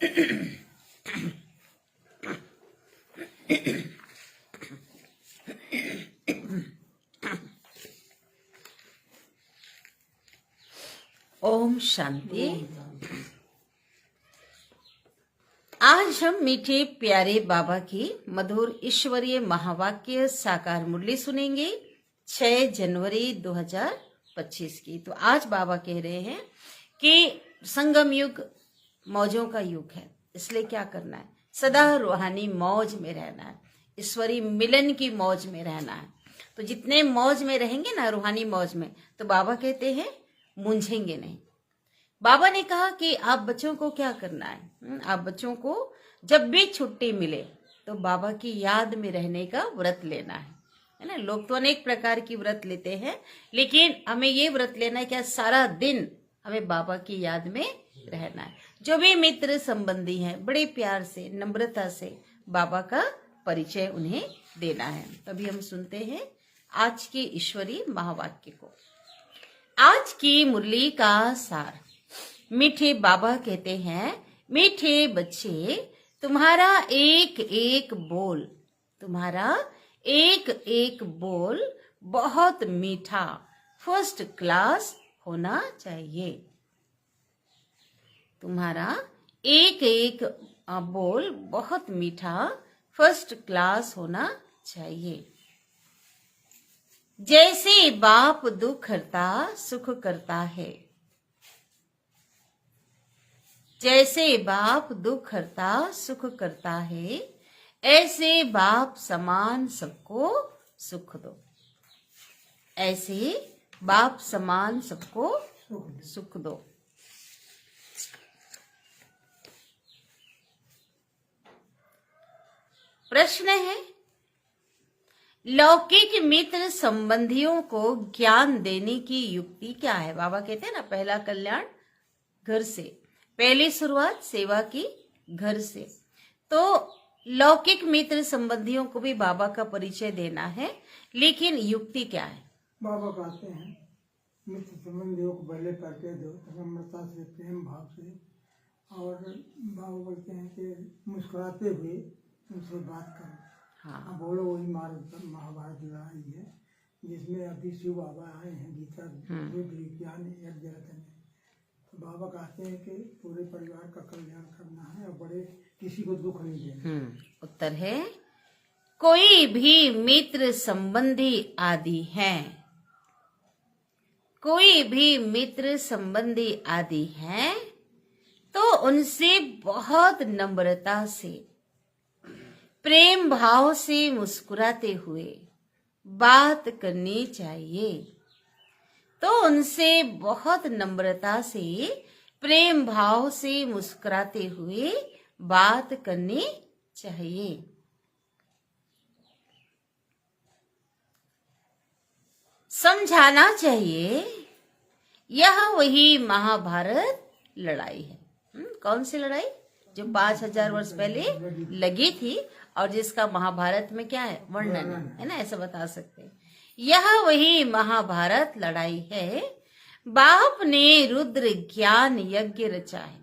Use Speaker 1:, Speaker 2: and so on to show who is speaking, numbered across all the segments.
Speaker 1: ओम शांति। आज हम मीठे प्यारे बाबा की मधुर ईश्वरीय महावाक्य साकार मुरली सुनेंगे 6 जनवरी 2025 की। तो आज बाबा कह रहे हैं कि संगम युग मौजों का युग है, इसलिए क्या करना है, सदा रूहानी मौज में रहना है, ईश्वरीय मिलन की मौज में रहना है। तो जितने मौज में रहेंगे ना, रूहानी मौज में, तो बाबा कहते हैं मूंझेंगे नहीं। बाबा ने कहा कि आप बच्चों को क्या करना है, आप बच्चों को जब भी छुट्टी मिले तो बाबा की याद में रहने का व्रत लेना है ना। लोग तो अनेक प्रकार की व्रत लेते हैं, लेकिन हमें ये व्रत लेना है कि सारा दिन हमें बाबा की याद में रहना है। जो भी मित्र संबंधी हैं, बड़े प्यार से, नम्रता से बाबा का परिचय उन्हें देना है। तभी हम सुनते हैं आज के ईश्वरीय महावाक्य को। आज की मुरली का सार। मीठे बाबा कहते हैं, मीठे बच्चे, तुम्हारा एक एक बोल बहुत मीठा, फर्स्ट क्लास होना चाहिए। तुम्हारा एक एक बोल बहुत मीठा, फर्स्ट क्लास होना चाहिए। जैसे बाप दुख हरता सुख करता है, जैसे बाप दुख हरता सुख करता है, ऐसे बाप समान सबको सुख दो। ऐसे बाप समान सबको सुख दो। प्रश्न है, लौकिक मित्र संबंधियों को ज्ञान देने की युक्ति क्या है। बाबा कहते हैं ना, पहला कल्याण घर से, पहली शुरुआत सेवा की घर से। तो लौकिक मित्र संबंधियों को भी बाबा का परिचय देना है, लेकिन युक्ति क्या है।
Speaker 2: बाबा कहते हैं मित्र संबंधियों को पहले परिचय दो, नम्रता से, प्रेम भाव से। और बाबा बोलते हैं कि मुस्कुराते हुए उनसे बात करो। हाँ, बोलो वही महाभारत लड़ाई है जिसमें अभी शिव बाबा आए हैं, गीता विज्ञान यज्ञ रतन। तो बाबा कहते हैं कि पूरे परिवार का कल्याण करना है और बड़े किसी को दुख नहीं देना।
Speaker 1: उत्तर है, कोई भी मित्र संबंधी आदि हैं, कोई भी मित्र संबंधी आदि हैं, तो उनसे बहुत नम्रता से, प्रेम भाव से मुस्कुराते हुए बात करनी चाहिए। तो उनसे बहुत नम्रता से, प्रेम भाव से मुस्कुराते हुए बात करनी चाहिए। समझाना चाहिए, यह वही महाभारत लड़ाई है। कौन सी लड़ाई? जो 5000 वर्ष पहले लगी थी और जिसका महाभारत में क्या है, वर्णन है ना, ऐसा बता सकते हैं। यह वही महाभारत लड़ाई है। बाप ने रुद्र ज्ञान यज्ञ रचा है।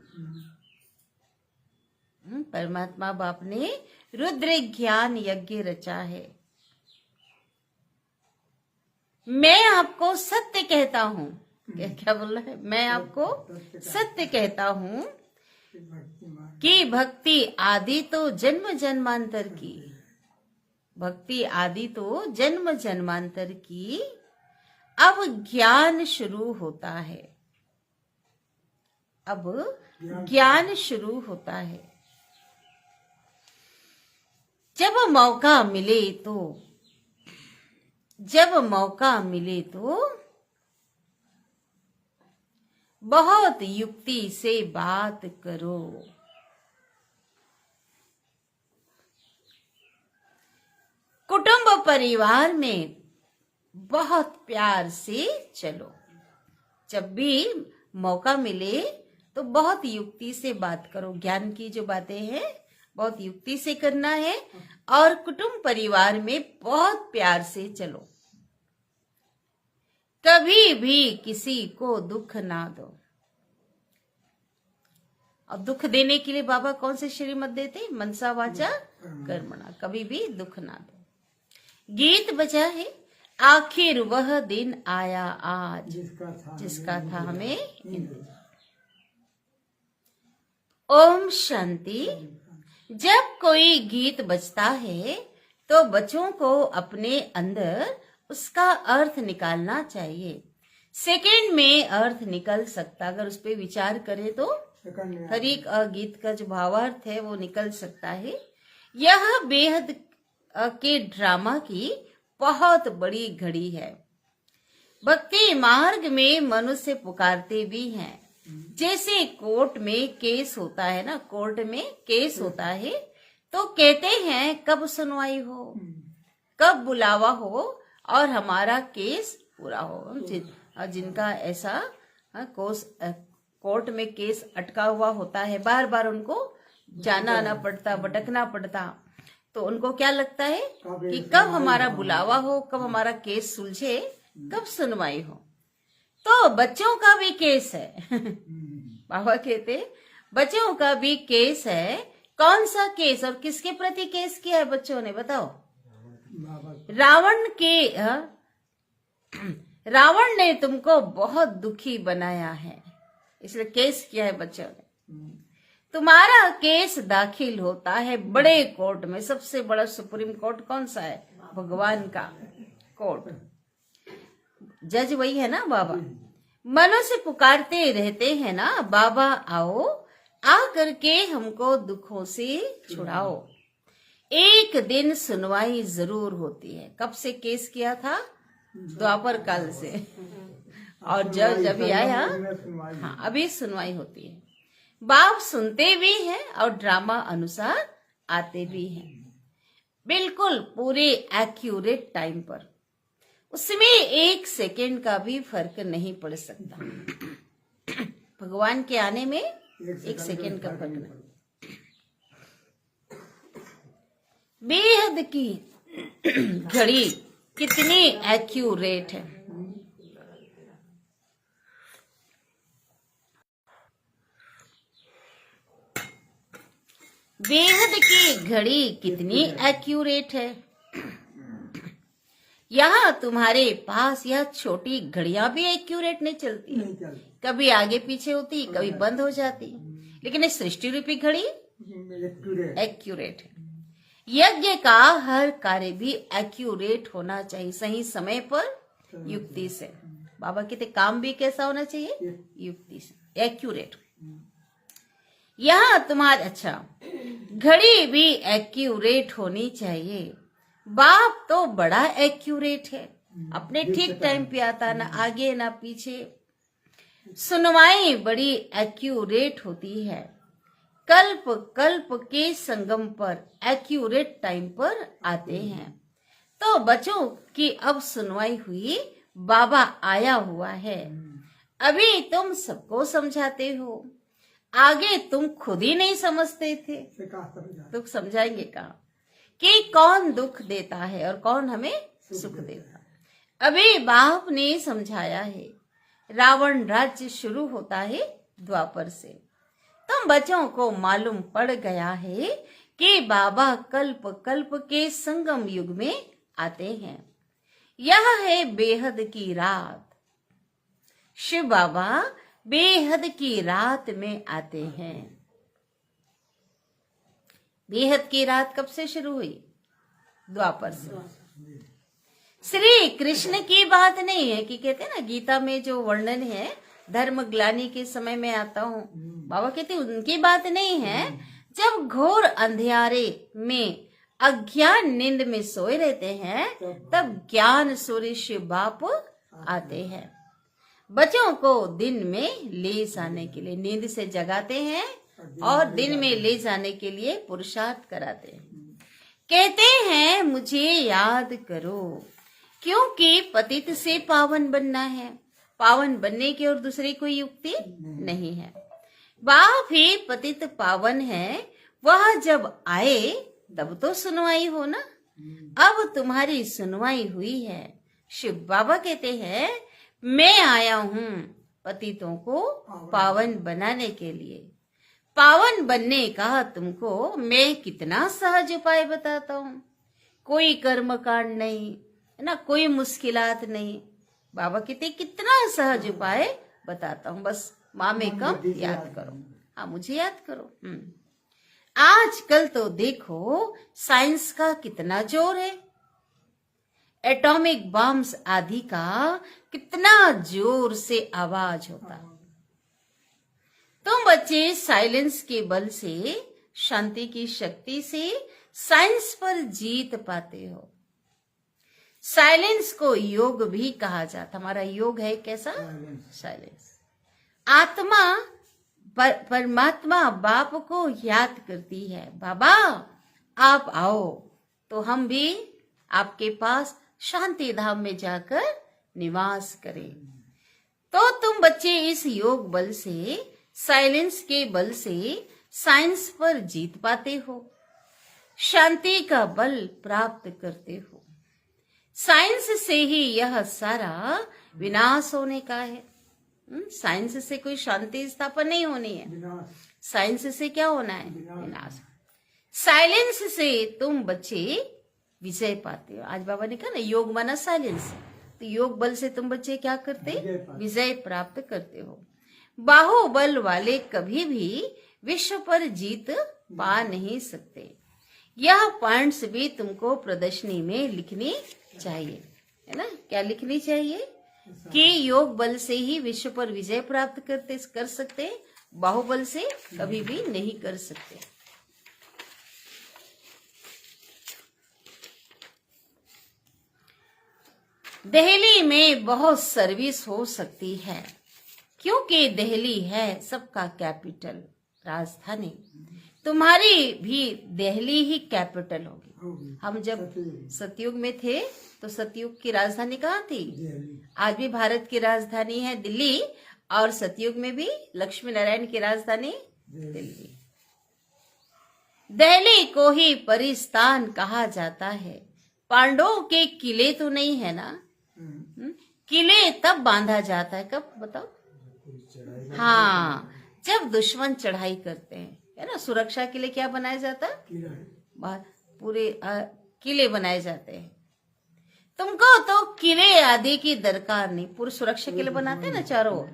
Speaker 1: परमात्मा बाप ने रुद्र ज्ञान यज्ञ रचा है। मैं आपको सत्य कहता हूँ, क्या बोल रहा है, मैं आपको सत्य कहता हूँ कि भक्ति आदि तो जन्म जन्मांतर की, भक्ति आदि तो जन्म जन्मांतर की, अब ज्ञान शुरू होता है। अब ज्ञान शुरू होता है। जब मौका मिले तो बहुत युक्ति से बात करो। कुटुंब परिवार में बहुत प्यार से चलो। जब भी मौका मिले तो बहुत युक्ति से बात करो। ज्ञान की जो बातें हैं बहुत युक्ति से करना है और कुटुंब परिवार में बहुत प्यार से चलो। कभी भी किसी को दुख ना दो। और दुख देने के लिए बाबा कौन से श्रीमत देते? मनसा वाचा कर्मणा, कभी भी दुख ना दो। गीत बजा है, आखिर वह दिन आया आज जिसका था हमें इंतजार। ओम शांति। जब कोई गीत बजता है तो बच्चों को अपने अंदर उसका अर्थ निकालना चाहिए। सेकंड में अर्थ निकल सकता, अगर उस पर विचार करें तो हर एक गीत का जो भावार्थ है वो निकल सकता है। यह बेहद के ड्रामा की बहुत बड़ी घड़ी है। भक्ति मार्ग में मनुष्य पुकारते भी हैं। जैसे कोर्ट में केस होता है ना, कोर्ट में केस होता है तो कहते हैं कब सुनवाई हो, कब बुलावा हो और हमारा केस पूरा हो। जिनका ऐसा कोर्ट में केस अटका हुआ होता है, बार बार उनको जाना आना पड़ता, भटकना पड़ता, तो उनको क्या लगता है कि कब हमारा बुलावा हो, कब हमारा केस सुलझे, कब सुनवाई हो। तो बच्चों का भी केस है। बाबा कहते बच्चों का भी केस है। कौन सा केस और किसके प्रति केस किया है बच्चों ने, बताओ? रावण ने तुमको बहुत दुखी बनाया है, इसलिए केस किया है बच्चों ने। तुम्हारा केस दाखिल होता है बड़े कोर्ट में। सबसे बड़ा सुप्रीम कोर्ट कौन सा है? भगवान का कोर्ट। जज वही है ना बाबा। मनुष्य पुकारते रहते हैं ना, बाबा आओ, आ करके हमको दुखों से छुड़ाओ। एक दिन सुनवाई जरूर होती है। कब से केस किया था? द्वापर काल से। और जज अभी आया, हाँ अभी सुनवाई होती है। बाप सुनते भी हैं और ड्रामा अनुसार आते भी हैं, बिल्कुल पूरे एक्यूरेट टाइम पर। उसमें एक सेकेंड का भी फर्क नहीं पड़ सकता। भगवान के आने में एक सेकेंड का फर्क नहीं। बेहद की घड़ी कितनी एक्यूरेट है। बेहद की घड़ी कितनी एक्यूरेट है। यहाँ तुम्हारे पास यह छोटी घड़ियां भी एक्यूरेट नहीं चलती है। कभी आगे पीछे होती, कभी बंद हो जाती, लेकिन ये सृष्टि रूपी घड़ी एक्यूरेट है। यज्ञ का हर कार्य भी एक्यूरेट होना चाहिए, सही समय पर, युक्ति से। बाबा कहते काम भी कैसा होना चाहिए? युक्ति से, एक्यूरेट। यहाँ तुम्हारे अच्छा घड़ी भी एक्यूरेट होनी चाहिए। बाप तो बड़ा एक्यूरेट है, अपने ठीक टाइम पे आता, ना आगे ना पीछे। सुनवाई बड़ी एक्यूरेट होती है। कल्प कल्प के संगम पर एक्यूरेट टाइम पर आते हैं। तो बच्चों की अब सुनवाई हुई, बाबा आया हुआ है। अभी तुम सबको समझाते हो, आगे तुम खुद ही नहीं समझते थे, तो समझाएंगे कहाँ कि कौन दुख देता है और कौन हमें सुख देता। अभी बाप ने समझाया है। रावण राज्य शुरू होता है द्वापर से। तुम बच्चों को मालूम पड़ गया है कि बाबा कल्प कल्प के संगम युग में आते हैं। यह है बेहद की रात। शिव बाबा बेहद की रात में आते हैं। बेहद की रात कब से शुरू हुई? द्वापर से। श्री कृष्ण की बात नहीं है कि कहते हैं ना गीता में जो वर्णन है, धर्म ग्लानि के समय में आता हूँ, बाबा कहते उनकी बात नहीं है। जब घोर अंधियारे में अज्ञान नींद में सोए रहते हैं, तब ज्ञान सूर्य शिव बाप आते हैं। बच्चों को दिन में ले जाने के लिए नींद से जगाते हैं और दिन में ले जाने के लिए पुरुषार्थ कराते हैं। कहते हैं मुझे याद करो, क्योंकि पतित से पावन बनना है। पावन बनने की और दूसरी कोई युक्ति नहीं है। बाप ही पतित पावन है। वह जब आए तब तो सुनवाई हो ना। अब तुम्हारी सुनवाई हुई है। शिव बाबा कहते हैं मैं आया हूँ पतितों को पावन बनाने के लिए। पावन बनने का तुमको मैं कितना सहज उपाय बताता हूँ। कोई कर्म कांड नहीं है ना, कोई मुश्किलात नहीं। बाबा कहते कितना सहज उपाय बताता हूँ, बस माँ में कम याद करो। हाँ, मुझे याद करो। आजकल तो देखो साइंस का कितना जोर है, एटॉमिक बम्स आदि का कितना जोर से आवाज होता। तुम बच्चे साइलेंस के बल से, शांति की शक्ति से साइंस पर जीत पाते हो। साइलेंस को योग भी कहा जाता। हमारा योग है कैसा? साइलेंस। आत्मा परमात्मा बाप को याद करती है, बाबा आप आओ तो हम भी आपके पास शांति धाम में जाकर निवास करें। तो तुम बच्चे इस योग बल से, साइलेंस के बल से साइंस पर जीत पाते हो, शांति का बल प्राप्त करते हो। साइंस से ही यह सारा विनाश होने का है। साइंस से कोई शांति स्थापन नहीं होनी है। साइंस से क्या होना है? विनाश। साइलेंस से तुम बच्चे विजय पाते हो। आज बाबा ने कहा ना, योग माना साइलेंस। तो योग बल से तुम बच्चे क्या करते? विजय प्राप्त करते हो। बाहुबल वाले कभी भी विश्व पर जीत पा नहीं सकते। यह पॉइंट्स भी तुमको प्रदर्शनी में लिखनी चाहिए, है ना। क्या लिखनी चाहिए? कि योग बल से ही विश्व पर विजय प्राप्त कर सकते, बाहुबल से कभी भी नहीं कर सकते। दिल्ली में बहुत सर्विस हो सकती है, क्योंकि दिल्ली है सबका कैपिटल, राजधानी। तुम्हारी भी दिल्ली ही कैपिटल होगी। हम जब सतयुग में थे तो सतयुग की राजधानी कहाँ थी? आज भी भारत की राजधानी है दिल्ली, और सतयुग में भी लक्ष्मी नारायण की राजधानी दिल्ली। दिल्ली को ही परिस्थान कहा जाता है। पांडवों के किले तो नहीं है ना। किले तब बांधा जाता है, कब बताओ? हाँ, जब दुश्मन चढ़ाई करते हैं, है ना। सुरक्षा के लिए क्या बनाया जाता है? पूरे किले बनाए जाते हैं। तुमको तो किले आदि की दरकार नहीं, पूरी सुरक्षा के लिए बनाते हैं ना चारों ओर।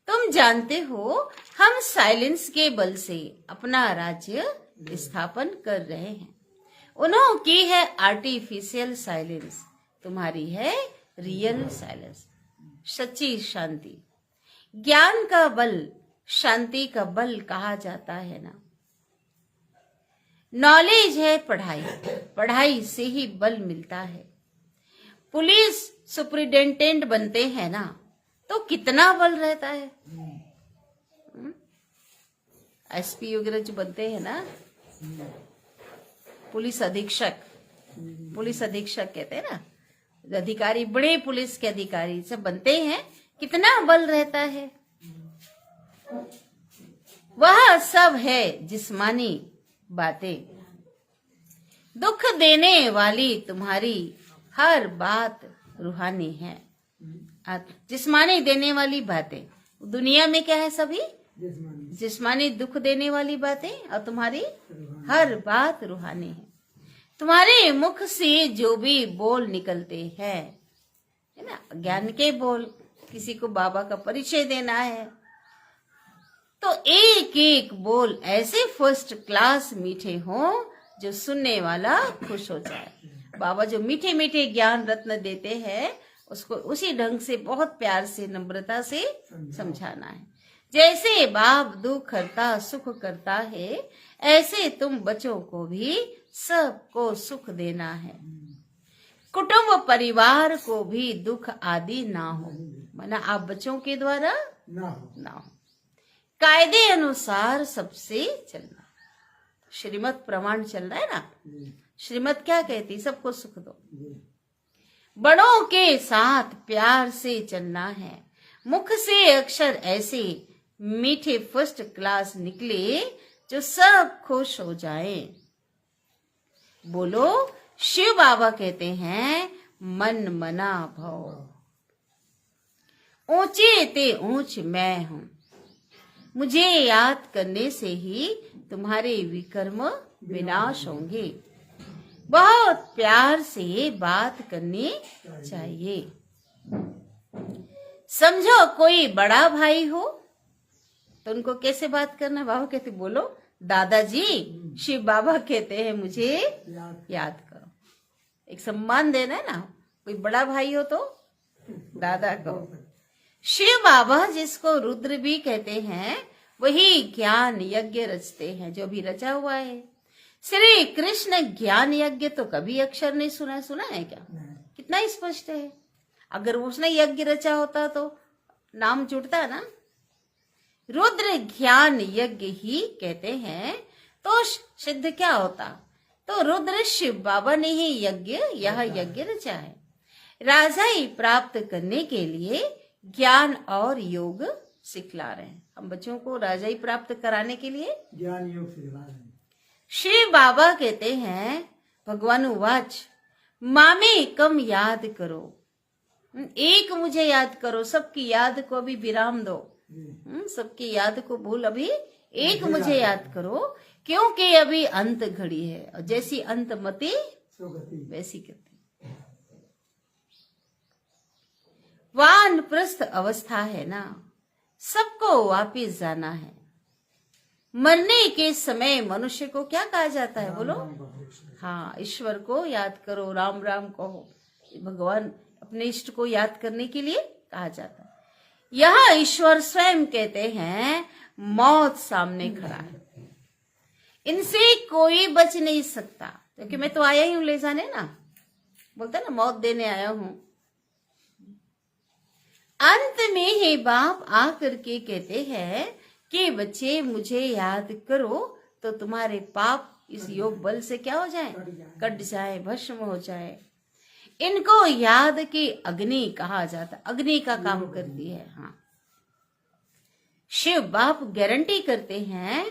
Speaker 1: तुम जानते हो हम साइलेंस के बल से अपना राज्य स्थापन कर रहे हैं। उन्हों की है आर्टिफिशियल साइलेंस, तुम्हारी है रियल साइलेंस, सच्ची शांति। ज्ञान का बल शांति का बल कहा जाता है ना। नॉलेज है पढ़ाई, पढ़ाई से ही बल मिलता है। पुलिस सुपरिटेंडेंट बनते हैं ना, तो कितना बल रहता है। एसपी वगैरह जो बनते हैं ना, पुलिस अधीक्षक, पुलिस अधीक्षक कहते हैं ना, अधिकारी, बड़े पुलिस के अधिकारी सब बनते हैं, कितना बल रहता है। वह सब है जिस्मानी बातें। दुख देने वाली तुम्हारी हर बात रूहानी है। जिस्मानी देने वाली बातें दुनिया में क्या है? सभी जिस्मानी दुख देने वाली बातें, और तुम्हारी हर बात रूहानी है। तुम्हारे मुख से जो भी बोल निकलते हैं, है ना, ज्ञान के बोल, किसी को बाबा का परिचय देना है तो एक एक बोल ऐसे फर्स्ट क्लास मीठे हों जो सुनने वाला खुश हो जाए। बाबा जो मीठे मीठे ज्ञान रत्न देते हैं उसको उसी ढंग से बहुत प्यार से, नम्रता से समझाना है। जैसे बाप दुख हरता सुख करता है, ऐसे तुम बच्चों को भी सबको सुख देना है। कुटुंब परिवार को भी दुख आदि ना हो, माना आप बच्चों के द्वारा ना हो। कायदे अनुसार सबसे चलना, श्रीमत प्रमाण चल रहा है ना। श्रीमत क्या कहती? सबको सुख दो। बड़ों के साथ प्यार से चलना है। मुख से अक्षर ऐसे मीठे फर्स्ट क्लास निकले जो सब खुश हो जाएं। बोलो, शिव बाबा कहते हैं मन मना भव, ऊंचे ते ऊंच मैं हूं। मुझे याद करने से ही तुम्हारे विकर्म विनाश होंगे। बहुत प्यार से बात करनी चाहिए। समझो कोई बड़ा भाई हो तो उनको कैसे बात करना? बाबा कहते बोलो दादाजी, शिव बाबा कहते हैं मुझे याद करो। एक सम्मान देना है ना, कोई बड़ा भाई हो तो दादा कहो। शिव बाबा जिसको रुद्र भी कहते हैं वही ज्ञान यज्ञ रचते हैं, जो भी रचा हुआ है। श्री कृष्ण ज्ञान यज्ञ तो कभी अक्षर नहीं सुना है क्या? कितना स्पष्ट है। अगर उसने यज्ञ रचा होता तो नाम जुड़ता ना। रुद्र ज्ञान यज्ञ ही कहते हैं, तो सिद्ध क्या होता? तो रुद्र शिव बाबा ने ही यह यज्ञ रचा है। राजाई प्राप्त करने के लिए ज्ञान और योग सिखला रहे हैं। हम बच्चों को राजाई प्राप्त कराने के लिए
Speaker 2: ज्ञान योग सिखला रहे हैं।
Speaker 1: शिव बाबा कहते हैं, भगवान उवाच मामे कम याद करो, एक मुझे याद करो, सबकी याद को अभी विराम दो। सबकी याद को भूल, अभी एक मुझे याद करो, क्योंकि अभी अंत घड़ी है और जैसी अंत मति वैसी गति। वानप्रस्थ अवस्था है ना, सबको वापिस जाना है। मरने के समय मनुष्य को क्या कहा जाता है? बोलो। हाँ, ईश्वर को याद करो, राम राम कहो। भगवान अपने इष्ट को याद करने के लिए कहा जाता है। यह ईश्वर स्वयं कहते हैं मौत सामने खड़ा है, इनसे कोई बच नहीं सकता, क्योंकि मैं तो आया ही हूं ले जाने ना, बोलता ना मौत देने आया हूं। अंत में ही बाप आकर के कहते हैं कि बच्चे मुझे याद करो तो तुम्हारे पाप इस योग बल से क्या हो जाए? कट जाए, भस्म हो जाए। इनको याद की अग्नि कहा जाता, अग्नि का काम करती है। हाँ, शिव बाप गारंटी करते हैं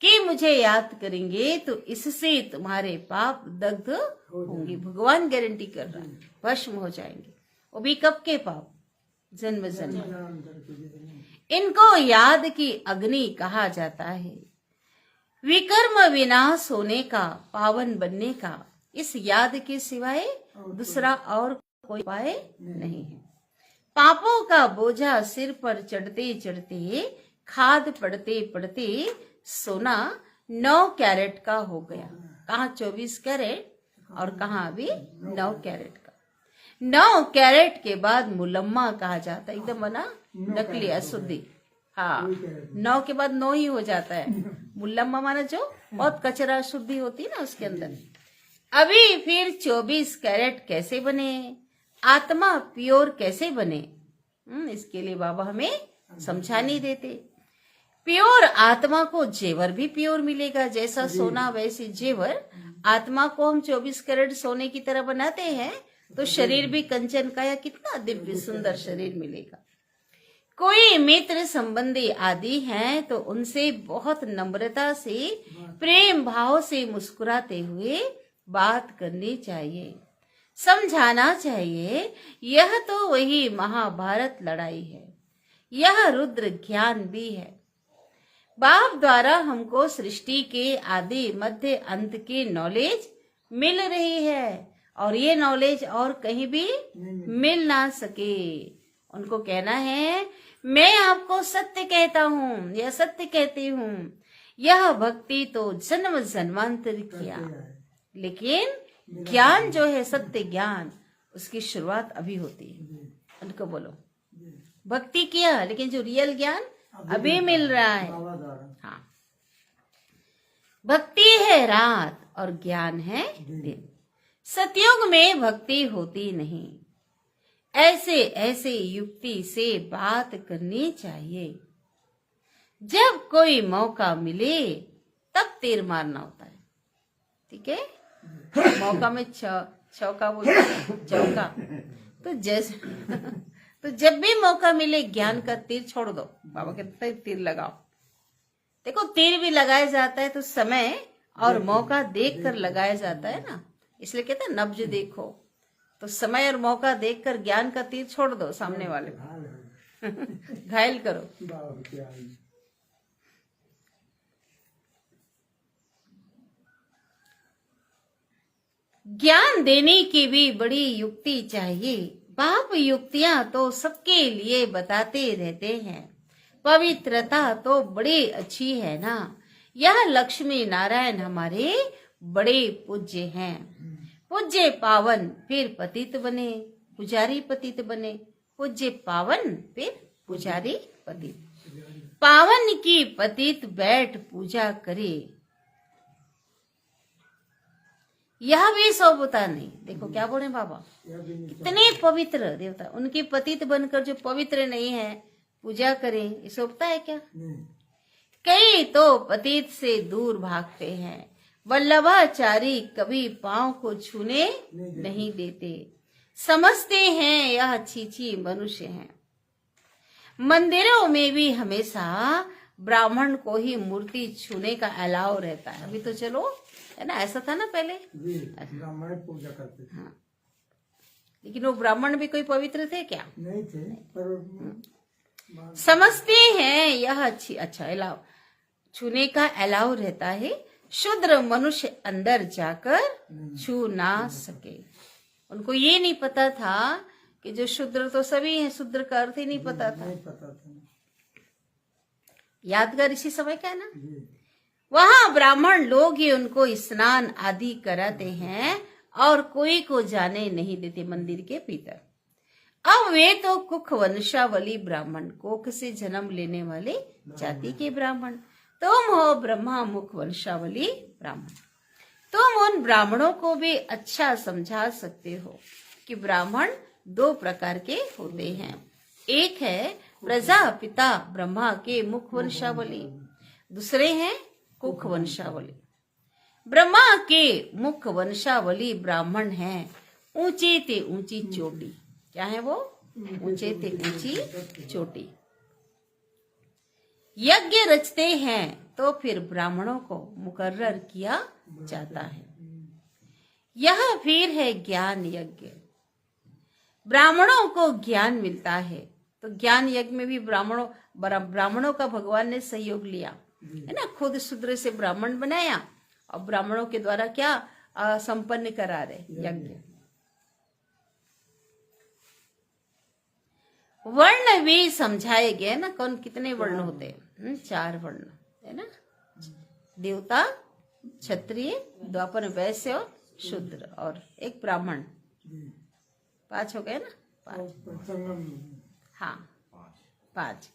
Speaker 1: कि मुझे याद करेंगे तो इससे तुम्हारे पाप दग्ध होंगे। भगवान गारंटी कर रहा है, भस्म हो जाएंगे। वो भी कब के पाप? जन्म जन्म। इनको याद की अग्नि कहा जाता है। विकर्म विनाश होने का, पावन बनने का इस याद के सिवाय दूसरा और कोई उपाय नहीं है। पापों का बोझा सिर पर चढ़ते चढ़ते, खाद पड़ते पड़ते सोना 9 कैरेट का हो गया। कहाँ 24 कैरेट और कहाँ अभी 9 कैरेट का। 9 कैरेट के बाद मुलम्मा कहा जाता है, एकदम बना नकली अशुद्धि। हाँ, 9 के बाद 9 ही हो जाता है। मुलम्मा माना जो बहुत कचरा शुद्धि होती है ना उसके अंदर। अभी फिर 24 कैरेट कैसे बने, आत्मा प्योर कैसे बने, इसके लिए बाबा हमें समझा नहीं देते। प्योर आत्मा को जेवर भी प्योर मिलेगा, जैसा सोना वैसे जेवर। आत्मा को हम 24 कैरेट सोने की तरह बनाते हैं तो शरीर भी कंचन का या कितना दिव्य सुंदर शरीर मिलेगा। कोई मित्र संबंधी आदि हैं तो उनसे बहुत नम्रता से, प्रेम भाव से मुस्कुराते हुए बात करनी चाहिए, समझाना चाहिए। यह तो वही महाभारत लड़ाई है, यह रुद्र ज्ञान भी है। बाप द्वारा हमको सृष्टि के आदि मध्य अंत की नॉलेज मिल रही है और ये नॉलेज और कहीं भी मिल ना सके। उनको कहना है मैं आपको सत्य कहता हूँ या सत्य कहती हूँ। यह भक्ति तो जन्म जन्मांतर किया, लेकिन ज्ञान जो है सत्य ज्ञान, उसकी शुरुआत अभी होती है। उनको बोलो भक्ति किया, लेकिन जो रियल ज्ञान अभी मिल रहा है। हाँ, भक्ति है रात और ज्ञान है दिन। सतयुग में भक्ति होती नहीं, ऐसे ऐसे युक्ति से बात करनी चाहिए। जब कोई मौका मिले तब तीर मारना होता है, ठीक है। मौका में चौका बोलते हैं, चौका। तो जैसे तो जब भी मौका मिले ज्ञान का तीर छोड़ दो। बाबा कहते हैं तीर लगाओ। देखो तीर भी लगाया जाता है तो समय और मौका देखकर लगाया जाता है ना, इसलिए कहते हैं नब्ज देखो। तो समय और मौका देखकर ज्ञान का तीर छोड़ दो सामने वाले को, घायल करो। ज्ञान देने की भी बड़ी युक्ति चाहिए। बाप युक्तियां तो सबके लिए बताते रहते हैं। पवित्रता तो बड़ी अच्छी है ना। यह लक्ष्मी नारायण हमारे बड़े पूज्य हैं। पूज्य पावन फिर पतित बने, पुजारी पतित बने। पूज्य पावन फिर पुजारी पतित। पावन की पतित बैठ पूजा करे, यह भी शोभता नहीं। देखो क्या बोले बाबा, कितने पवित्र देवता, उनकी पतित बनकर जो पवित्र नहीं है पूजा करें, ये शोभता है क्या? कई तो पतित से दूर भागते हैं। वल्लभाचारी कभी पांव को छूने नहीं देते, समझते हैं यह छीछी मनुष्य हैं। मंदिरों में भी हमेशा ब्राह्मण को ही मूर्ति छूने का अलाव रहता है। अभी तो चलो है ना, ऐसा था ना पहले,
Speaker 2: ब्राह्मण पूजा करते थे।
Speaker 1: हाँ, लेकिन वो ब्राह्मण भी कोई पवित्र थे क्या?
Speaker 2: नहीं थे, पर
Speaker 1: समझते हैं यह अच्छा अलाव, छूने का अलाव रहता है। शूद्र मनुष्य अंदर जाकर छू ना सके। उनको ये नहीं पता था कि जो शूद्र तो सभी हैं, शूद्र का अर्थ ही नहीं पता था।
Speaker 2: नहीं पता था।
Speaker 1: यादगार इसी समय का है ना। वहां ब्राह्मण लोग ही उनको स्नान आदि कराते हैं और कोई को जाने नहीं देते मंदिर के भीतर। अब वे तो कुख वंशावली ब्राह्मण, कोख से जन्म लेने वाले जाति के ब्राह्मण। तुम हो ब्रह्मा मुख वंशावली ब्राह्मण। तुम उन ब्राह्मणों को भी अच्छा समझा सकते हो कि ब्राह्मण दो प्रकार के होते हैं। एक है प्रजापिता ब्रह्मा के मुख वंशावली, दूसरे हैं कुख वंशावली। ब्रह्मा के मुख वंशावली ब्राह्मण हैं ऊंचे ते ऊंची चोटी। क्या है वो? ऊंचे ते ऊंची चोटी। यज्ञ रचते हैं तो फिर ब्राह्मणों को मुकर्रर किया जाता है। यह फिर है ज्ञान यज्ञ। ब्राह्मणों को ज्ञान मिलता है, तो ज्ञान यज्ञ में भी ब्राह्मणों का भगवान ने सहयोग लिया है ना। खुद शूद्र से ब्राह्मण बनाया और ब्राह्मणों के द्वारा क्या संपन्न करा रहे यज्ञ। वर्ण भी समझाए गए ना। कौन कितने वर्ण होते हैं? 4 वर्ण है ना। देवता, क्षत्रिय, द्वापर वैश्य और शूद्र और एक ब्राह्मण। 5 हो गए ना। 5 हाँ 5।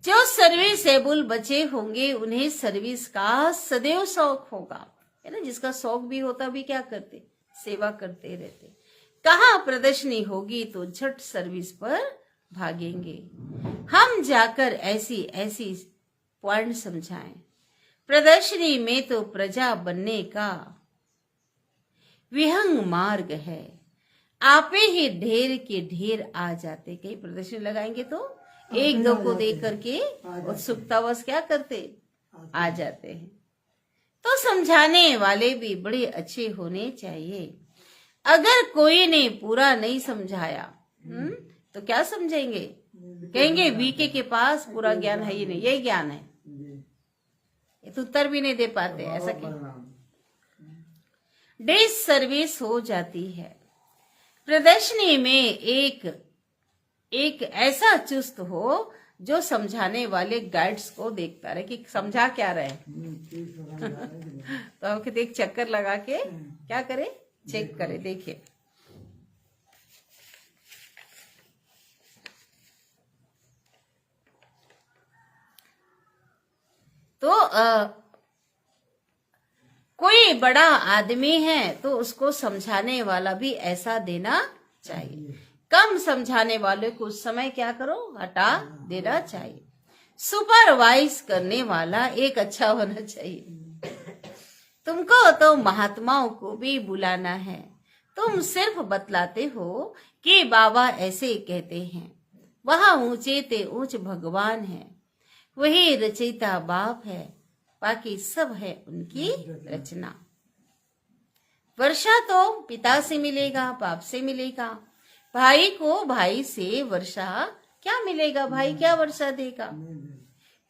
Speaker 1: जो सर्विसेबल बचे होंगे उन्हें सर्विस का सदैव शौक होगा है ना। जिसका शौक भी होता भी क्या करते? सेवा करते रहते। कहाँ प्रदर्शनी होगी तो झट सर्विस पर भागेंगे। हम जाकर ऐसी ऐसी पॉइंट समझाएं। प्रदर्शनी में तो प्रजा बनने का विहंग मार्ग है। आपे ही ढेर के ढेर आ जाते। कहीं प्रदर्शनी लगाएंगे तो एक दो को देख करके उत्सुकतावश क्या करते? आ जाते हैं। तो समझाने वाले भी बड़े अच्छे होने चाहिए। अगर कोई ने पूरा नहीं समझाया तो क्या समझेंगे? कहेंगे बीके के पास पूरा ज्ञान है ही नहीं, यही ज्ञान है। ये तो उत्तर भी नहीं दे पाते। ऐसा क्यों? डिस सर्विस हो जाती है। प्रदर्शनी में एक ऐसा चुस्त हो जो समझाने वाले गाइड्स को देखता रहे कि समझा क्या रहे। तो हम एक चक्कर लगा के क्या करे? चेक करे। देखिए तो कोई बड़ा आदमी है तो उसको समझाने वाला भी ऐसा देना चाहिए। कम समझाने वाले को उस समय क्या करो? हटा देना चाहिए। सुपरवाइज करने वाला एक अच्छा होना चाहिए। तुमको तो महात्माओं को भी बुलाना है। तुम सिर्फ बतलाते हो कि बाबा ऐसे कहते हैं। वहां ऊंचे ते ऊंच भगवान है, वही रचयिता बाप है, बाकी सब है उनकी रचना। वर्षा तो पिता से मिलेगा, बाप से मिलेगा। भाई को भाई से वर्षा क्या मिलेगा? भाई क्या वर्षा देगा?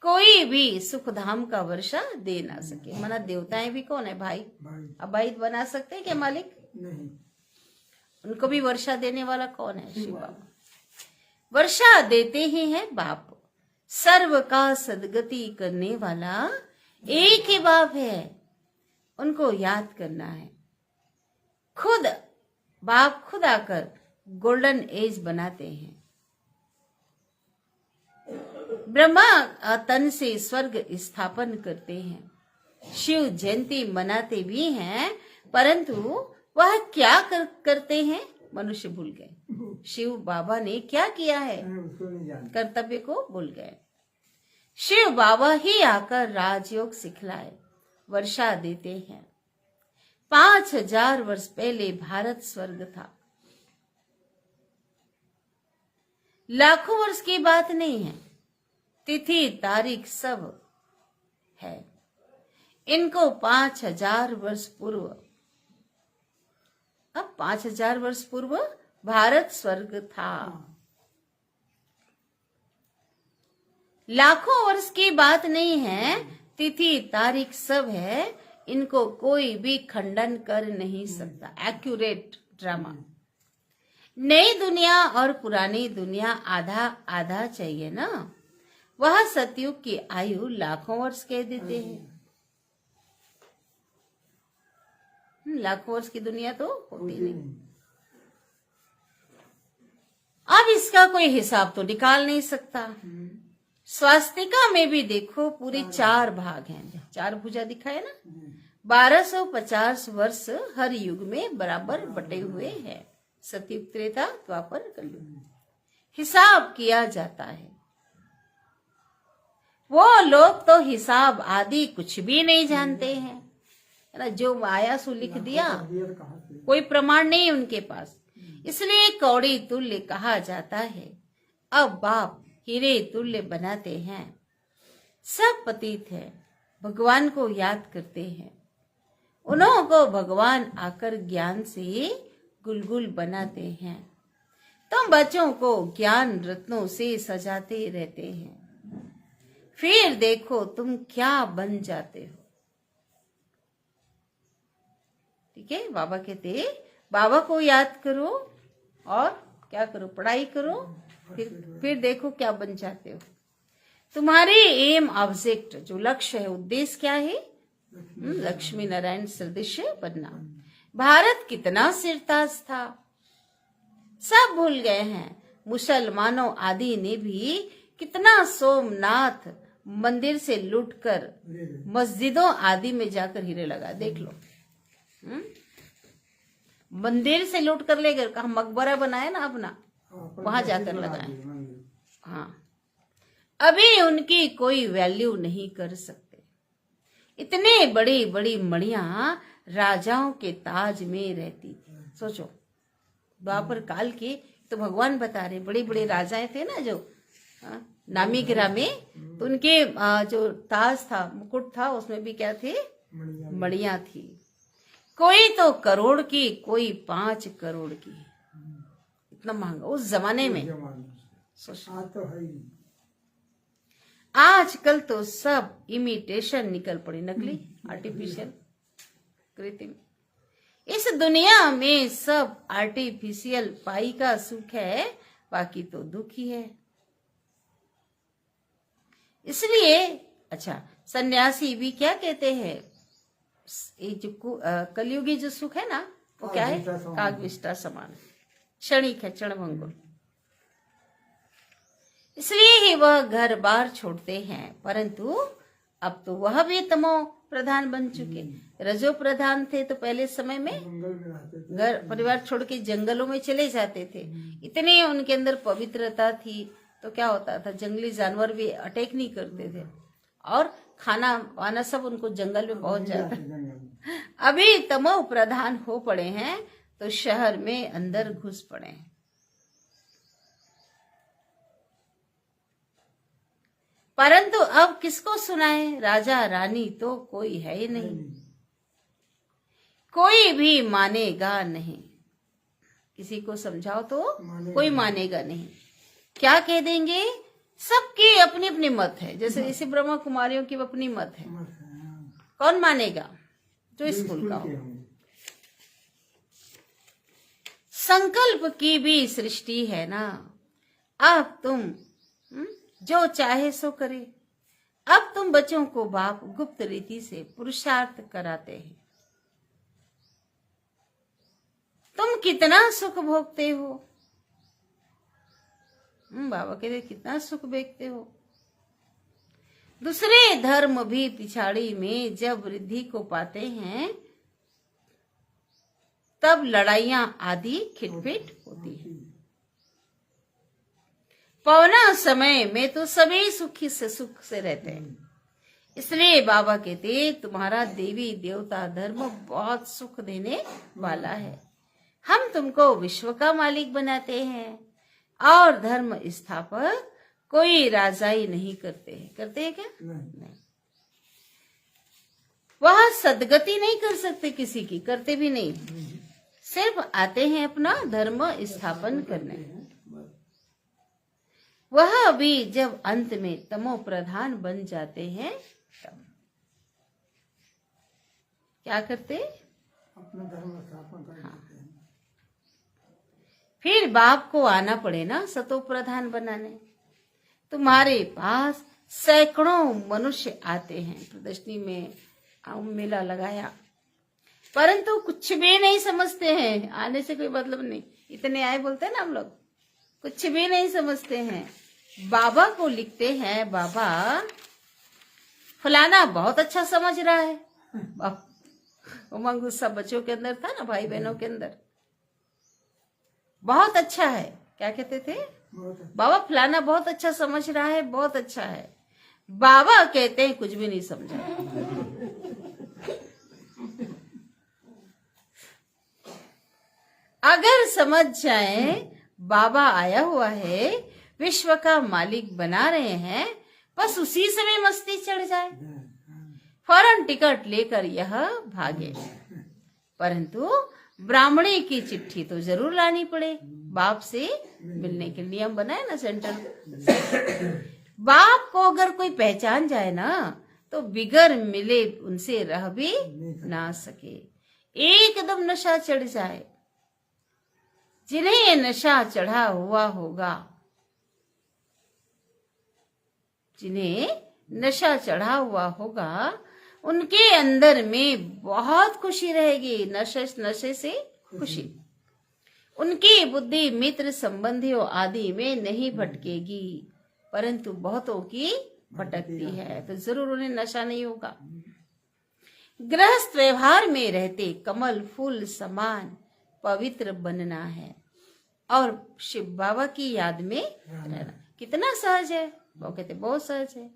Speaker 1: कोई भी सुख धाम का वर्षा दे ना सके। माना देवताएं भी कौन है? भाई।
Speaker 2: भाई
Speaker 1: अब भाई बना सकते हैं क्या मालिक?
Speaker 2: नहीं,
Speaker 1: उनको भी वर्षा देने वाला कौन है? शिव बाबा। वर्षा देते ही है बाप, सर्व का सदगति करने वाला एक ही बाप है, उनको याद करना है। खुद बाप खुद आकर गोल्डन एज बनाते हैं। ब्रह्मा तन से स्वर्ग स्थापन करते हैं। शिव जयंती मनाते भी हैं, परंतु वह क्या करते हैं? मनुष्य भूल गए। शिव बाबा ने क्या किया है?
Speaker 2: उसको नहीं जानते।
Speaker 1: कर्तव्य को भूल गए। शिव बाबा ही आकर राजयोग सिखलाए, वर्षा देते हैं। 5000 वर्ष पहले भारत स्वर्ग था। लाखों वर्ष की बात नहीं है, तिथि तारीख सब है। इनको 5000 वर्ष पूर्व, अब 5000 वर्ष पूर्व भारत स्वर्ग था। लाखों वर्ष की बात नहीं है, तिथि तारीख सब है। इनको कोई भी खंडन कर नहीं सकता। Accurate drama. नई दुनिया और पुरानी दुनिया आधा आधा चाहिए ना। वह सतयुग की आयु लाखों वर्ष कह देते हैं। लाखों वर्ष की दुनिया तो होती नहीं। अब इसका कोई हिसाब तो निकाल नहीं सकता। स्वास्तिका में भी देखो पूरे 4 भाग हैं, 4 भुजा दिखाए ना। 1250 वर्ष हर युग में बराबर बटे हुए हैं। सतयुग, त्रेता, द्वापर, कलयुग। हिसाब किया जाता है। वो लोग तो हिसाब आदि कुछ भी नहीं जानते हैं, है ना। जो आया सो लिख दिया, कोई प्रमाण नहीं उनके पास। इसलिए कौड़ी तुल्य कहा जाता है। अब बाप हीरे तुल्य बनाते हैं। सब पतित है, भगवान को याद करते हैं। उन्हों को भगवान आकर ज्ञान से गुलगुल बनाते हैं। तुम बच्चों को ज्ञान रत्नों से सजाते रहते हैं। फिर देखो तुम क्या बन जाते हो। ठीक है, बाबा कहते बाबा को याद करो और क्या करो? पढ़ाई करो। फिर देखो क्या बन जाते हो। तुम्हारे एम ऑब्जेक्ट, जो लक्ष्य है, उद्देश्य क्या है? लक्ष्मी नारायण सदृश्य बनना। भारत कितना सिरताज था, सब भूल गए हैं। मुसलमानों आदि ने भी कितना सोमनाथ मंदिर से लूटकर मस्जिदों आदि में जाकर हीरे लगा। देख लो, मंदिर से लूट कर ले गए। कहा मकबरा बनाया ना अपना, वहां जाकर लगाए। हाँ, अभी उनकी कोई वैल्यू नहीं कर सकते। इतने बड़ी बड़ी मणियां राजाओं के ताज में रहती थी। सोचो, द्वापर काल की तो भगवान बता रहे, बड़े बड़े राजाएं थे ना, जो नामी गिरा में, तो उनके जो ताज था, मुकुट था, उसमें भी क्या थे? मणियां थी। कोई तो करोड़ की, कोई 5 करोड़ की। इतना महंगा उस जमाने में। आजकल तो सब इमिटेशन निकल पड़ी, नकली, आर्टिफिशियल, कृत्रिम। इस दुनिया में सब आर्टिफिशियल पाई का सुख है, बाकी तो दुख ही है। इसलिए अच्छा, सन्यासी भी क्या कहते हैं? ये जो कलयुगी जो सुख है ना, वो क्या है? कागविष्टा समान, क्षणिक है, क्षणभंगुर। इसलिए ही वह घर बार छोड़ते हैं। परंतु अब तो वह भी तमो प्रधान बन चुके। रजो प्रधान थे तो पहले समय में घर परिवार छोड़ के जंगलों में चले जाते थे। इतनी उनके अंदर पवित्रता थी, तो क्या होता था, जंगली जानवर भी अटैक नहीं करते थे, और खाना वाना सब उनको जंगल में पहुंच जाता। अभी तमो प्रधान हो पड़े हैं, तो शहर में अंदर घुस पड़े हैं। परंतु अब किसको सुनाए? राजा रानी तो कोई है ही नहीं, कोई भी मानेगा नहीं। किसी को समझाओ तो कोई मानेगा नहीं। क्या कह देंगे? सबके अपनी अपनी मत है, जैसे इसी ब्रह्मा कुमारियों की अपनी मत है।
Speaker 2: मत है, हाँ।
Speaker 1: कौन मानेगा? जो
Speaker 2: जो
Speaker 1: स्कूल का हो।
Speaker 2: के होंगे।
Speaker 1: संकल्प की भी सृष्टि है ना। अब तुम जो चाहे सो करे। अब तुम बच्चों को बाप गुप्त रीति से पुरुषार्थ कराते हैं। तुम कितना सुख भोगते हो। बाबा कहते कितना सुख भोगते हो। दूसरे धर्म भी पिछाड़ी में जब वृद्धि को पाते हैं तब लड़ाइयां आदि खिटपिट होती है। पौना समय में तो सभी सुखी से सुख से रहते हैं। इसलिए बाबा कहते तुम्हारा देवी देवता धर्म बहुत सुख देने वाला है। हम तुमको विश्व का मालिक बनाते हैं और धर्म स्थापक कोई राजाई नहीं करते हैं। करते हैं क्या? नहीं। वह सदगति नहीं कर सकते किसी की, करते भी नहीं, सिर्फ आते हैं अपना धर्म स्थापन करने। वह भी जब अंत में तमो प्रधान बन जाते हैं तब क्या करते?
Speaker 2: अपना धर्म स्थापन कर देते हैं।
Speaker 1: फिर बाप को आना पड़े ना सतो प्रधान बनाने। तुम्हारे पास सैकड़ों मनुष्य आते हैं। प्रदर्शनी में मेला लगाया, परंतु कुछ भी नहीं समझते हैं। आने से कोई मतलब नहीं, इतने आए बोलते हैं ना हम लोग, कुछ भी नहीं समझते हैं। बाबा को लिखते हैं, बाबा फलाना बहुत अच्छा समझ रहा है। उमंग गुस्सा बच्चों के अंदर था ना, भाई बहनों के अंदर, बहुत अच्छा है। क्या कहते थे? बाबा फलाना बहुत अच्छा समझ रहा है, बहुत अच्छा है। बाबा कहते हैं कुछ भी नहीं समझा। अगर समझ जाए बाबा आया हुआ है, विश्व का मालिक बना रहे हैं, बस उसी समय मस्ती चढ़ जाए, फौरन टिकट लेकर यह भागे। परंतु ब्राह्मणी की चिट्ठी तो जरूर लानी पड़े। बाप से मिलने के नियम बनाए ना सेंटर। बाप को अगर कोई पहचान जाए ना तो बिगर मिले उनसे रह भी ना सके, एकदम नशा चढ़ जाए। जिन्हें ये नशा चढ़ा हुआ होगा, जिन्हें नशा चढ़ा हुआ होगा, उनके अंदर में बहुत खुशी रहेगी। नशे से खुशी। उनकी बुद्धि मित्र संबंधियों आदि में नहीं भटकेगी, परंतु बहुतों की भटकती है। तो जरूर उन्हें नशा नहीं होगा। गृहस्थ व्यवहार में रहते कमल फूल समान पवित्र बनना है और शिव बाबा की याद में रहना। कितना सहज है। वो कहते बहुत सहज है।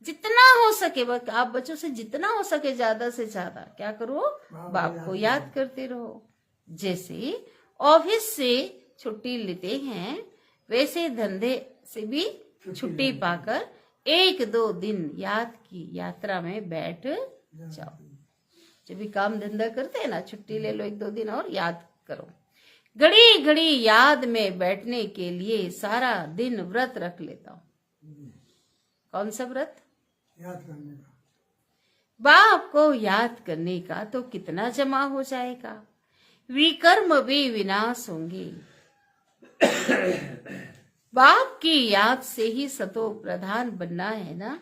Speaker 1: जितना हो सके आप बच्चों से जितना हो सके ज्यादा से ज्यादा क्या करो, बाप को याद करते रहो। जैसे ऑफिस से छुट्टी लेते हैं, वैसे धंधे से भी छुट्टी पाकर 1-2 दिन याद की यात्रा में बैठ जाओ। जब भी काम धंधा करते हैं ना, छुट्टी ले लो 1-2 दिन और याद करो। घड़ी घड़ी याद में बैठने के लिए सारा दिन व्रत रख लेता हूँ। कौन सा व्रत?
Speaker 2: याद करने का।
Speaker 1: बाप को याद करने का तो कितना जमा हो जाएगा। विकर्म भी विनाश होंगे। बाप की याद से ही सतो प्रधान बनना है ना।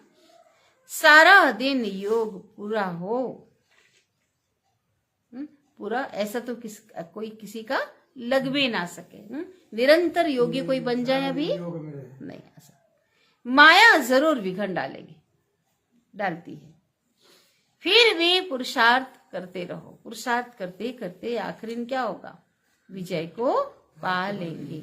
Speaker 1: सारा दिन योग पूरा हो, पूरा ऐसा तो कोई किसी का लग भी ना सके। निरंतर योगी कोई बन जाए अभी नहीं ऐसा। माया जरूर विघन डालती है। फिर भी पुरुषार्थ करते रहो। पुरुषार्थ करते करते आखिर क्या होगा? विजय को पा लेंगे।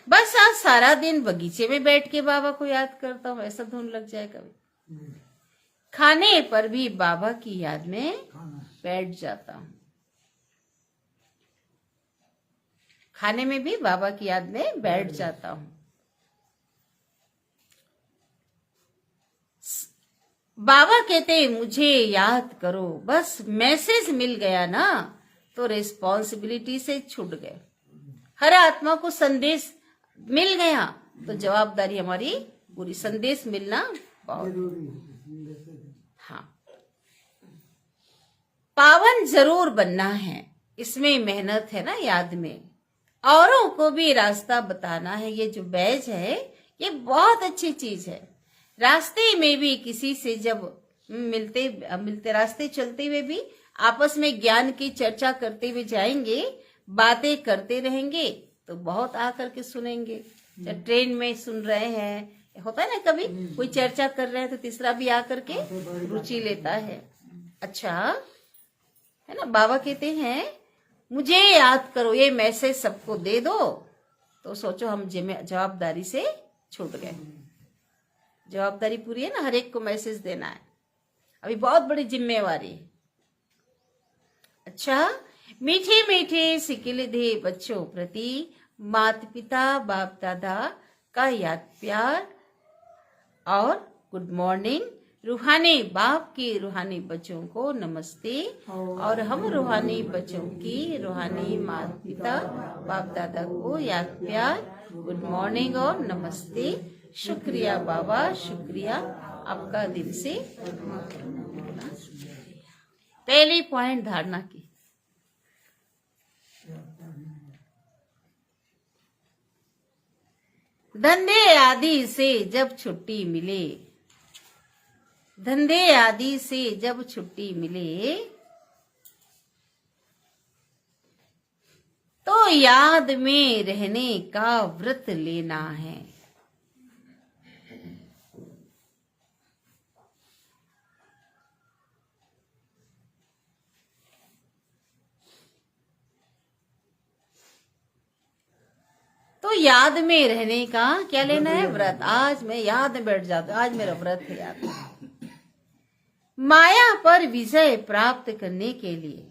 Speaker 1: बस आज सारा दिन बगीचे में बैठ के बाबा को याद करता हूँ, ऐसा धुन लग जाए कभी। खाने पर भी बाबा की याद में बैठ जाता हूँ। खाने में भी बाबा की याद में बैठ जाता हूँ। बाबा कहते मुझे याद करो। बस मैसेज मिल गया ना तो रिस्पॉन्सिबिलिटी से छूट गए। हर आत्मा को संदेश मिल गया तो जवाबदारी हमारी पूरी, संदेश मिलना बहुत
Speaker 2: जरूरी है जैसे
Speaker 1: हाँ। पावन जरूर बनना है, इसमें मेहनत है ना, याद में औरों को भी रास्ता बताना है। ये जो बैच है ये बहुत अच्छी चीज है। रास्ते में भी किसी से जब मिलते रास्ते चलते हुए भी आपस में ज्ञान की चर्चा करते हुए जाएंगे, बातें करते रहेंगे तो बहुत आकर के सुनेंगे। जब ट्रेन में सुन रहे हैं, होता है ना कभी कोई चर्चा कर रहे हैं तो तीसरा भी आकर के रुचि लेता है। अच्छा है ना, बाबा कहते हैं मुझे याद करो, ये मैसेज सबको दे दो, तो सोचो हम जवाबदारी से छूट गए। जवाबदारी पूरी है ना, हर एक को मैसेज देना है, अभी बहुत बड़ी जिम्मेवारी है। अच्छा, मीठे मीठे सिकिलधे बच्चों प्रति माता पिता बाप दादा का याद प्यार और गुड मॉर्निंग। रूहानी बाप के रूहानी बच्चों को नमस्ते, और हम रूहानी बच्चों की रूहानी माता पिता बाप दादा को याद प्यार, गुड मॉर्निंग और नमस्ते। शुक्रिया बाबा, शुक्रिया, आपका दिल से। पहली पॉइंट धारणा की, धंधे आदि से जब छुट्टी मिले, धंधे आदि से जब छुट्टी मिले तो याद में रहने का व्रत लेना है। तो याद में रहने का क्या लेना है? व्रत। आज मैं याद में बैठ जाता हूं, आज मेरा व्रत है याद। माया पर विजय प्राप्त करने के लिए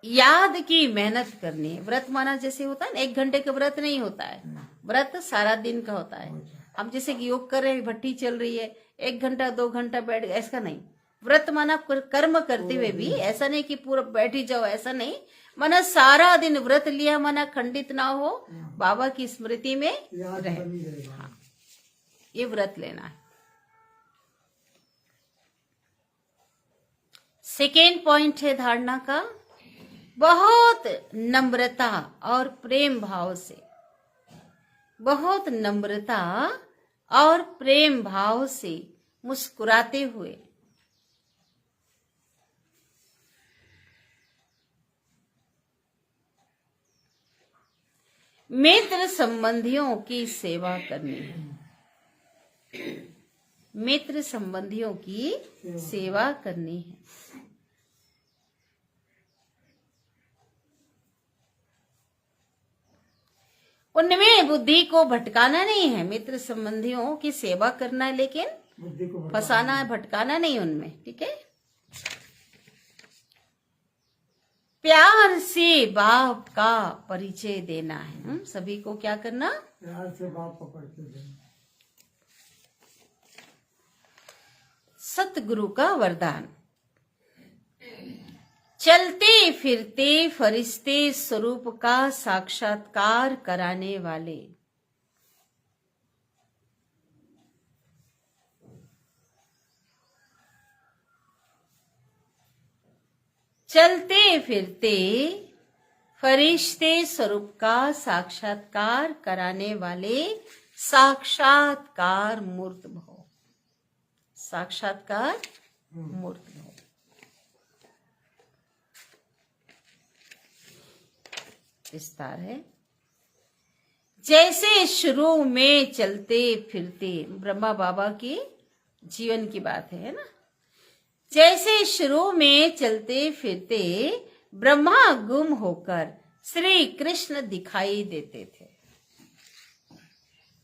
Speaker 1: याद की मेहनत करनी है। व्रत माना जैसे होता है ना, 1 घंटे का व्रत नहीं होता है, व्रत सारा दिन का होता है। हम जैसे कि योग कर रहे हैं, भट्टी चल रही है, 1 घंटा 2 घंटा बैठ गए, ऐसा नहीं। व्रत माना कर्म करते हुए भी, ऐसा नहीं कि पूरा बैठ ही जाओ, ऐसा नहीं। माना सारा दिन व्रत लिया, माना खंडित ना हो, बाबा की स्मृति में रहे। हाँ, ये व्रत लेना है। सेकेंड पॉइंट है धारणा का, बहुत नम्रता और प्रेम भाव से, बहुत नम्रता और प्रेम भाव से मुस्कुराते हुए मित्र संबंधियों की सेवा करनी है। मित्र संबंधियों की सेवा करनी है। उनमें बुद्धि को भटकाना नहीं है। मित्र संबंधियों की सेवा करना है, लेकिन
Speaker 2: बुद्धि को
Speaker 1: फंसाना है, भटकाना नहीं उनमें। ठीक है। प्यार से बाप का परिचय देना है। सभी को क्या करना?
Speaker 2: प्यार से बाप को परिचय देना।
Speaker 1: सतगुरु का वरदान, चलते फिरते फरिश्ते स्वरूप का साक्षात्कार कराने वाले, चलते फिरते फरिश्ते स्वरूप का साक्षात्कार कराने वाले साक्षात्कार मूर्त भव, साक्षात्कार मूर्त भव। विस्तार है। जैसे शुरू में चलते फिरते, ब्रह्मा बाबा की जीवन की बात है ना। जैसे शुरू में चलते फिरते ब्रह्मा गुम होकर श्री कृष्ण दिखाई देते थे।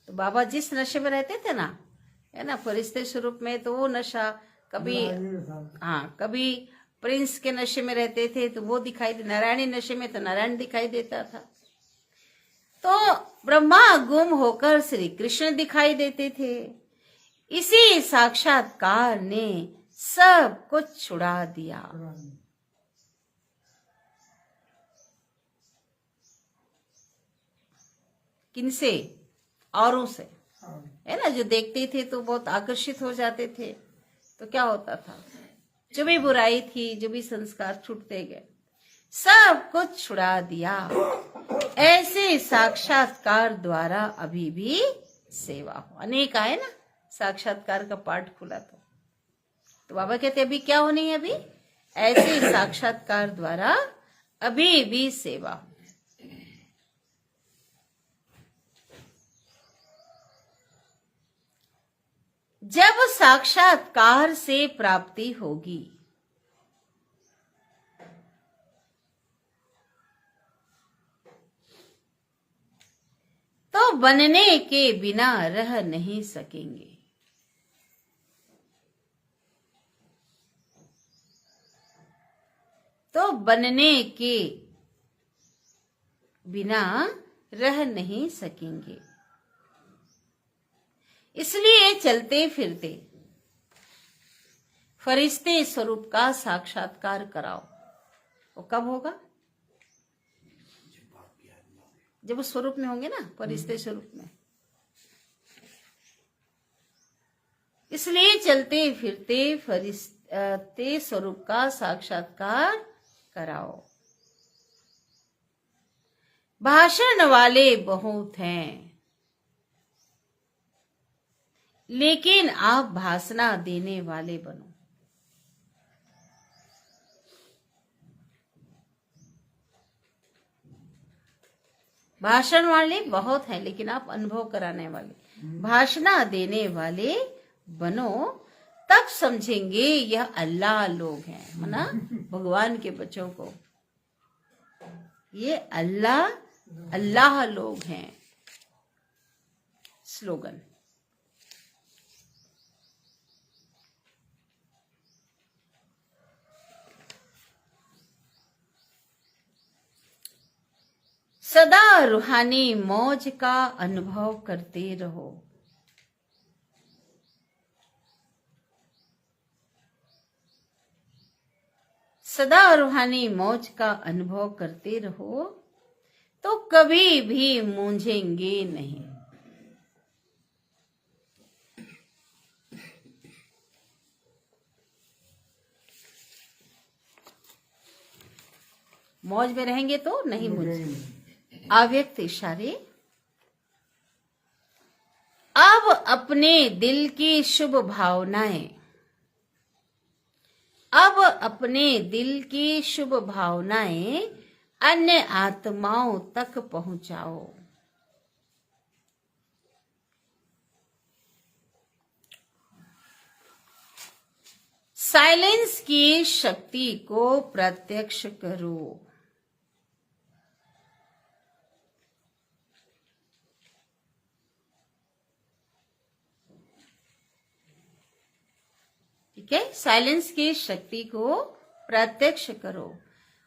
Speaker 1: तो बाबा जिस नशे में रहते थे ना, है ना, फरिश्ते स्वरूप में, तो वो नशा कभी, हाँ, कभी प्रिंस के नशे में रहते थे तो वो दिखाई, नारायणी नशे में तो नारायण दिखाई देता था। तो ब्रह्मा गुम होकर श्री कृष्ण दिखाई देते थे। इसी साक्षात्कार ने सब कुछ छुड़ा दिया। किनसे? औरों से,
Speaker 2: और
Speaker 1: है ना। जो देखते थे तो बहुत आकर्षित हो जाते थे। तो क्या होता था, जो भी बुराई थी, जो भी संस्कार छूटते गए, सब कुछ छुड़ा दिया। ऐसे साक्षात्कार द्वारा अभी भी सेवा हो। अनेक आए ना, साक्षात्कार का पाठ खुला तो बाबा कहते अभी क्या होनी है? अभी ऐसे साक्षात्कार द्वारा अभी भी सेवा हो। जब साक्षात्कार से प्राप्ति होगी, तो बनने के बिना रह नहीं सकेंगे। तो बनने के बिना रह नहीं सकेंगे। इसलिए चलते फिरते फरिश्ते स्वरूप का साक्षात्कार कराओ। वो कब होगा? जब वो स्वरूप में होंगे ना, फरिश्ते स्वरूप में। इसलिए चलते फिरते फरिश्ते स्वरूप का साक्षात्कार कराओ। भाषण वाले बहुत हैं, लेकिन आप भाषणा देने वाले बनो। भाषण वाले बहुत हैं, लेकिन आप अनुभव कराने वाले, भाषणा देने वाले बनो। तब समझेंगे यह अल्लाह लोग हैं, है ना। भगवान के बच्चों को ये अल्लाह लोग हैं। स्लोगन। सदा रूहानी मौज का अनुभव करते रहो। सदा रूहानी मौज का अनुभव करते रहो, तो कभी भी मूंझेंगे नहीं। मौज में रहेंगे तो नहीं मूंझेंगे। अव्यक्त इशारे। अब अपने दिल की शुभ भावनाएं, अब अपने दिल की शुभ भावनाएं अन्य आत्माओं तक पहुंचाओ। साइलेंस की शक्ति को प्रत्यक्ष करो। ठीक है, साइलेंस की शक्ति को प्रत्यक्ष करो।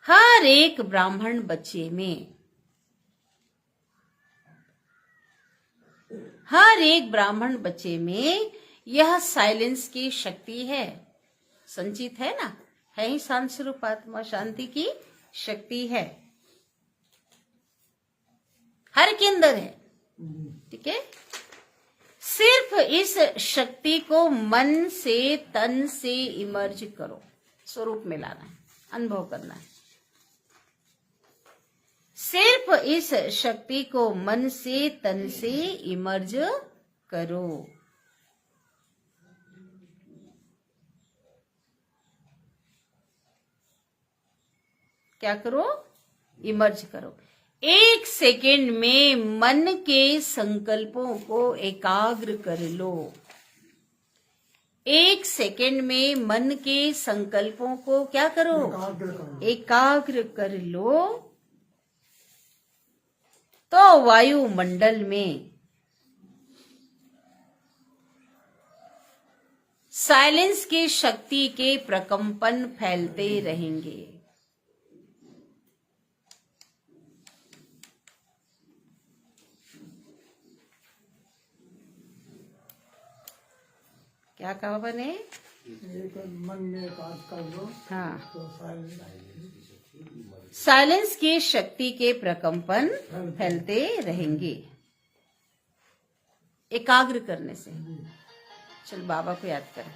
Speaker 1: हर एक ब्राह्मण बच्चे में, हर एक ब्राह्मण बच्चे में यह साइलेंस की शक्ति है, संचित है ना। है ही शांत स्वरूप आत्मा, शांति की शक्ति है, हर के अंदर है। ठीक है, सिर्फ इस शक्ति को मन से, तन से इमर्ज करो, स्वरूप में लाना है, अनुभव करना है। सिर्फ इस शक्ति को मन से, तन से इमर्ज करो। क्या करो? इमर्ज करो। 1 सेकेंड में मन के संकल्पों को एकाग्र कर लो। 1 सेकेंड में मन के संकल्पों को क्या करो? एकाग्र कर लो। तो वायुमंडल में साइलेंस की शक्ति के प्रकंपन फैलते रहेंगे। क्या कहा बने?
Speaker 2: एक मन में एकाग्र कर लो।
Speaker 1: हाँ,
Speaker 2: तो
Speaker 1: साइलेंस की शक्ति के प्रकंपन फैलते रहेंगे। एकाग्र करने से।
Speaker 2: जी।
Speaker 1: चल बाबा को याद करें।